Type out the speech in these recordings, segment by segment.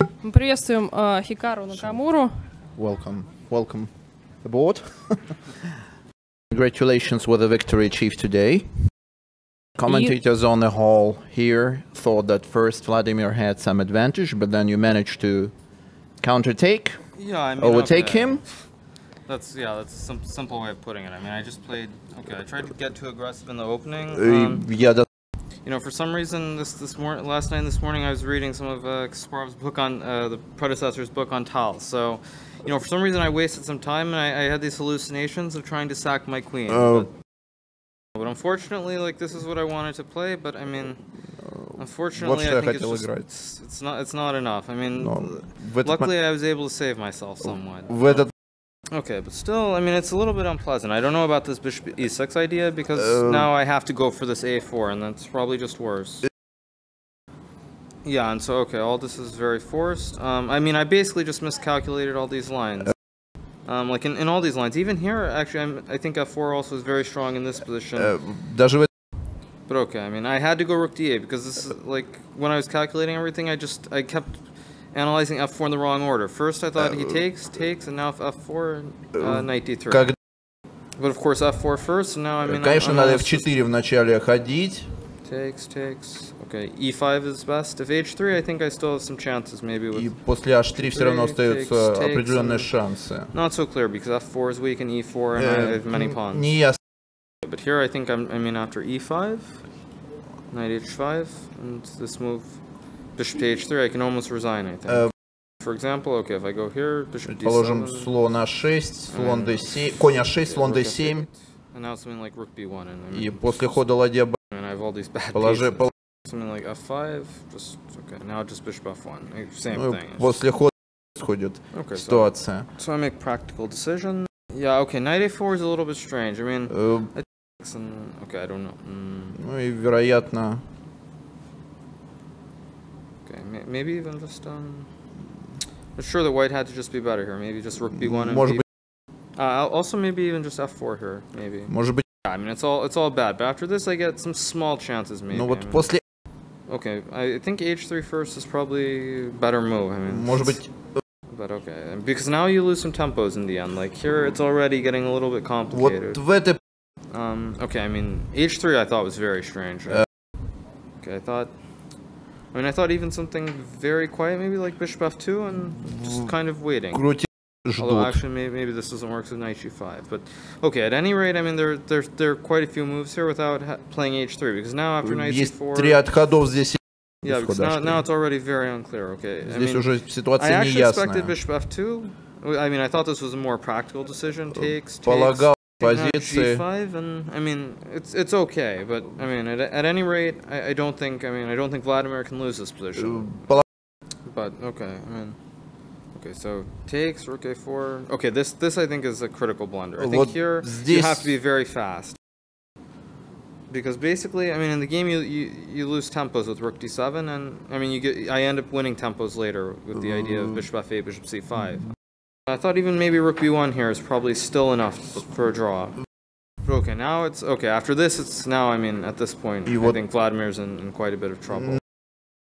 Мы приветствуем Hikaru Nakamura. Welcome aboard. Congratulations with the victory achieved today. Commentators on the whole here thought that first Vladimir had some advantage, but then you managed to countertake, overtake him. That's a simple way of putting it. I mean, I just played. Okay, I tried to get too aggressive in the opening. You know, for some reason, last night and this morning, I was reading some of Kasparov's book on the predecessor's book on Tal. So, you know, for some reason, I wasted some time, and I had these hallucinations of trying to sack my queen. But unfortunately, like, this is what I wanted to play. But I mean, unfortunately, I think it's not enough. I mean, luckily, I was able to save myself somewhat. Okay, but still, I mean, it's a little bit unpleasant. I don't know about this bishop e6 idea, because now I have to go for this a4, and that's probably just worse. Yeah, and so, okay, all this is very forced. I mean, I basically just miscalculated all these lines. Like, in all these lines. Even here, actually, I think f4 also is very strong in this position. But okay, I mean, I had to go rook d8, because this is, like, when I was calculating everything, I kept analyzing f4 in the wrong order. First I thought he takes, and now f4, knight d3. But of course f4 first, and now I mean... Конечно, надо f4 вначале ходить. Takes. Okay, e5 is best. If h3, I think I still have some chances, maybe with... И после h3 все равно остаются определенные шансы. Not so clear, because f4 is weak and e4, and I have many pawns. Не ясно. But here I think I mean after e5, knight h5, and this move... Bishop to h3, I can almost resign, I think. For example, okay, if I go here, bishop d7... Положим слон a6, слон d7, конь a6, слон d7. And now something like rook b1. И после хода ладья b... And I have all these bad pieces. Something like f5, just... Okay, now just bishop f1. Same thing. После хода происходит ситуация. So I make practical decision. Yeah, okay, knight a4 is a little bit strange. I mean... Okay, I don't know. Ну и вероятно... Okay, maybe even just I'm sure that white had to just be better here. Maybe just rook b1 and b. Also maybe even just f4 here. Maybe. I mean it's all bad. But after this I get some small chances maybe. Okay, I think h3 first is probably a better move. I mean. But okay, because now you lose some tempos in the end. Like here it's already getting a little bit complicated. Okay, I mean h3 I thought was very strange. Okay, I thought even something very quiet, maybe like bishop f2, and just kind of waiting. Although actually, maybe this doesn't work with knight g5. But okay, at any rate, I mean there are quite a few moves here without playing h3, because now after knight c4. Yeah, because now it's already very unclear. Okay, I mean, I actually expected bishop f2. I mean, I thought this was a more practical decision. Takes. G5, and I mean it's okay, but I mean at any rate I don't think Vladimir can lose this position. But okay, I mean so takes rook a4. Okay, this I think is a critical blunder. I think here you have to be very fast, because basically I mean in the game you lose tempos with rook d7, and I mean I end up winning tempos later with the idea of bishop f8, bishop c5. I thought even maybe rook b1 here is probably still enough for a draw. Okay, now it's... Okay, after this, it's now, I mean, at this point, I think Vladimir's in quite a bit of trouble.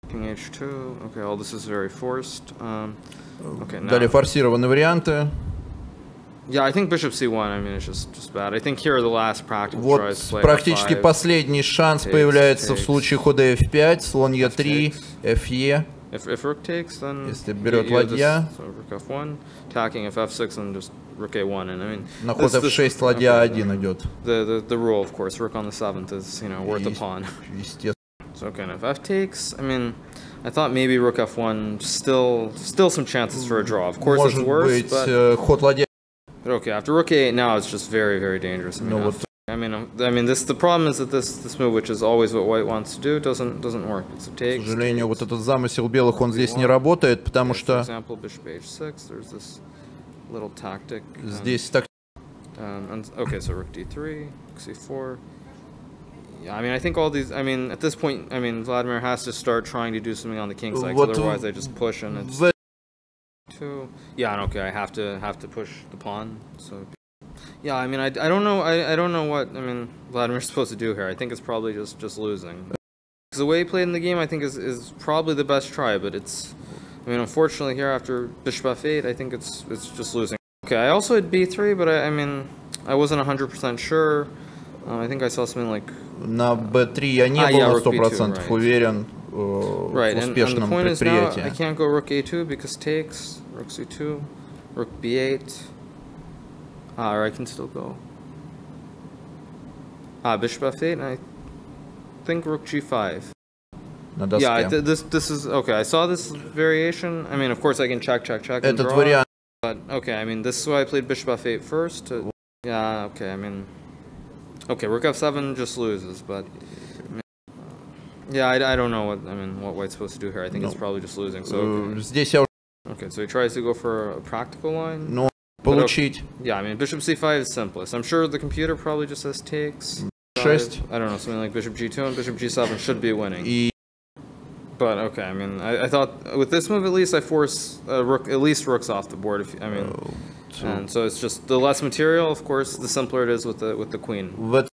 King h2. Okay, all this is very forced. Okay, now... Далее форсированные варианты. Yeah, I think bishop c1, I mean, it's just bad. I think here are the last practical tries to play практически последний шанс появляется в случае хода f5, слон e3, fe. If rook takes, then если берет ладья, so rook f1, attacking if f6, and just rook a1, and I mean на ход f6 ладья 1 идет. The rule, of course, rook on the 7th is worth a pawn. So okay, and if f takes, I mean, I thought maybe rook f1 still some chances for a draw. Of course, it's worse, but ход ладья. But okay, after rook a8 now it's just very, very dangerous. I mean, the problem is that this move, which is always what white wants to do, doesn't work. It's a take. К сожалению, вот этот замысел белых он здесь не работает, потому что здесь так. Okay, so rook d3, c4. Yeah, I mean, I think all these. I mean, at this point, I mean, Vladimir has to start trying to do something on the king side. Otherwise, I just push and it's. Yeah, and okay, I have to push the pawn. So. Yeah, I mean, I don't know. I don't know what Vladimir's supposed to do here. I think it's probably just losing. Because the way he played in the game, I think is probably the best try. But it's I mean, unfortunately here after bishop f8, I think it's just losing. Okay, I also had b3, but I mean, I wasn't 100% sure. I think I saw something like... На b3 я не был на 100% уверен в успешном предприятии. I can't go rook a2 because takes, rook c2, rook b8. Or I can still go. Bishop f8, and I think rook g5. Yeah, this is okay. I saw this variation. I mean, of course, I can check and draw. But okay, I mean, this is why I played bishop f8 first. Yeah, okay. I mean, okay, rook f7 just loses, but yeah, I don't know what white's supposed to do here. I think it's probably just losing. So okay, so he tries to go for a practical line. No, получить. Yeah, I mean, bishop c5 is simplest. I'm sure the computer probably just says takes. 6. I don't know, something like bishop g2 and bishop g7 should be winning. But okay, I mean, I thought with this move at least I force at least rooks off the board. And so it's just the less material, of course, the simpler it is with the queen. Rook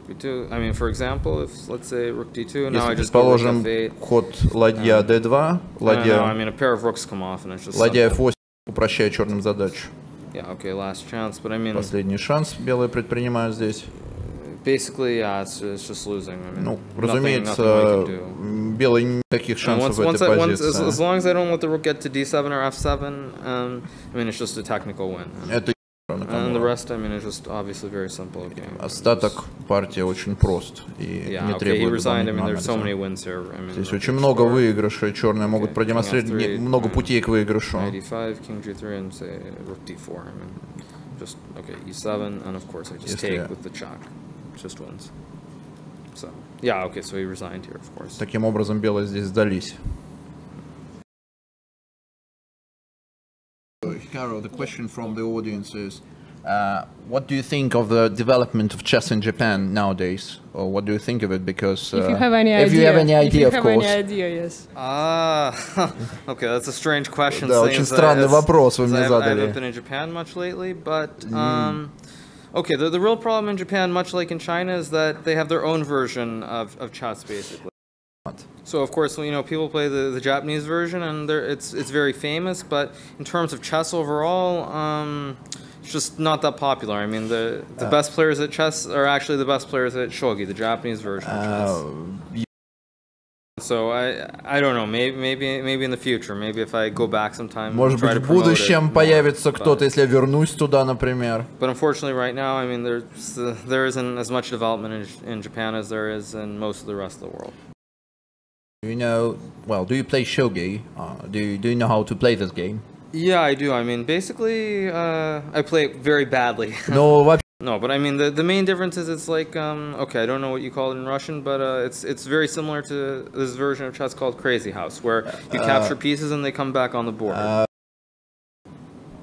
b2. I mean, for example, if let's say rook d2, now I just go rook f8. Ход ладья d2, ладья. I mean, a pair of rooks come off, and it's just. Ладья f8 упрощает черным задачу. Yeah, okay, last chance, but I mean. Последний шанс белые предпринимают здесь. Basically, yeah, it's just losing. I mean, ну, разумеется, белый никаких шансов в этой позиции. As long as I don't let the rook get to d7 or f7, I mean, it's just a technical win. And the rest, I mean, is just obviously very simple game. Остаток партии очень прост и не требует дополнительного анализа. Здесь очень много выигрышей. Черные могут продемонстрировать много путей к выигрышу. e5, king g3, and say rook d4. I mean, just okay, e7, and of course I just take with the check. Just wins. So yeah, okay, so he resigned here, of course. Таким образом, белые здесь сдались. Hikaru, the question from the audience is, what do you think of the development of chess in Japan nowadays, or what do you think of it? Because if you have any idea, of course. If you have any idea, yes. Okay, that's a strange question. Да, очень странный вопрос вы мне задали. I haven't been in Japan much lately, but okay, the real problem in Japan, much like in China, is that they have their own version of chess, basically. So of course, you know, people play the Japanese version, and it's very famous. But in terms of chess overall, it's just not that popular. I mean, the best players at chess are actually the best players at shogi, the Japanese version of chess. So I don't know. Maybe in the future. Maybe if I go back sometime. Может быть, в будущем появится кто-то, если я вернусь туда, например. But unfortunately, right now, I mean, there isn't as much development in Japan as there is in most of the rest of the world. You know, well, do you play shogi? Do you know how to play this game? Yeah, I do. I mean, basically, I play it very badly. No, no, but I mean, the main difference is it's like, okay, I don't know what you call it in Russian, but it's very similar to this version of chess called Crazy House, where you capture pieces and they come back on the board.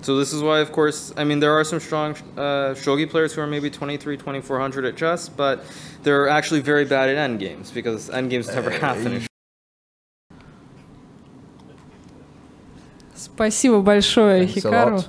So this is why, of course, I mean, there are some strong shogi players who are maybe 23, 2400 at chess, but they're actually very bad at endgames, because endgames never happen. Спасибо большое, Хикару.